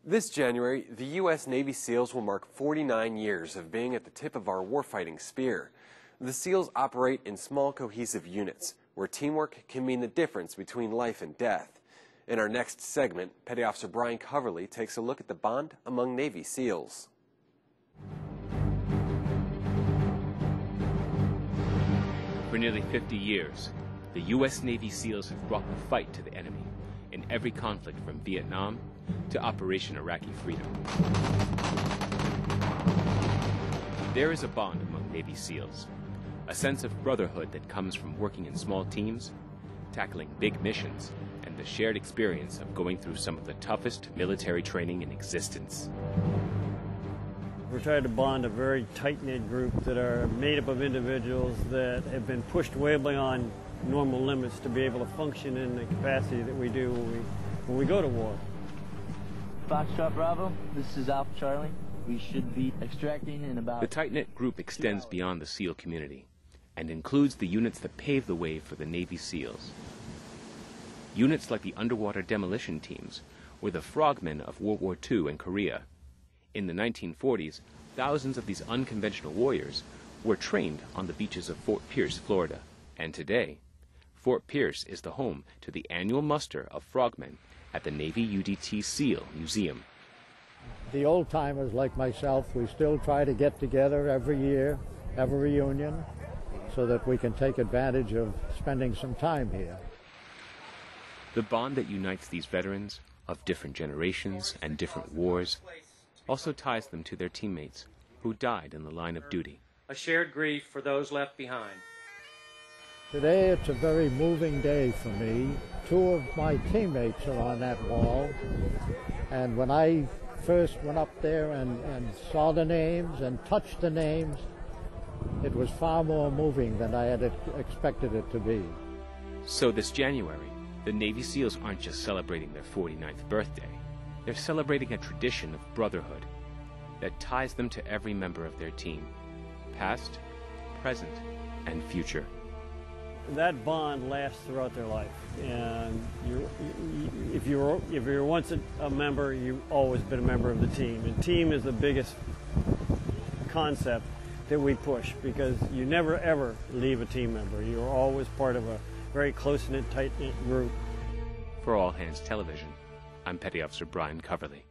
This January, the U.S. Navy SEALs will mark 49 years of being at the tip of our warfighting spear. The SEALs operate in small, cohesive units, where teamwork can mean the difference between life and death. In our next segment, Petty Officer Brian Coverly takes a look at the bond among Navy SEALs. For nearly 50 years, the U.S. Navy SEALs have brought the fight to the enemy in every conflict from Vietnam to Operation Iraqi Freedom. There is a bond among Navy SEALs, a sense of brotherhood that comes from working in small teams, tackling big missions, and the shared experience of going through some of the toughest military training in existence. We're trying to bond a very tight-knit group that are made up of individuals that have been pushed way beyond normal limits to be able to function in the capacity that we do when we go to war. Foxtrot Bravo, this is Alpha Charlie. We should be extracting in about... The tight-knit group extends beyond the SEAL community and includes the units that pave the way for the Navy SEALs. Units like the underwater demolition teams or the frogmen of World War II and Korea. In the 1940s, thousands of these unconventional warriors were trained on the beaches of Fort Pierce, Florida. And today, Fort Pierce is the home to the annual muster of frogmen at the Navy UDT SEAL Museum. The old-timers like myself, we still try to get together every year, have a reunion, so that we can take advantage of spending some time here. The bond that unites these veterans of different generations and different wars also ties them to their teammates who died in the line of duty. A shared grief for those left behind. Today it's a very moving day for me. Two of my teammates are on that wall, and when I first went up there and saw the names and touched the names, it was far more moving than I had expected it to be. So this January, the Navy SEALs aren't just celebrating their 49th birthday. They're celebrating a tradition of brotherhood that ties them to every member of their team, past, present, and future. That bond lasts throughout their life, and if you're once a member, you've always been a member of the team. And team is the biggest concept that we push, because you never ever leave a team member. You're always part of a very close-knit, tight-knit group. For All Hands Television, I'm Petty Officer Brian Coverly.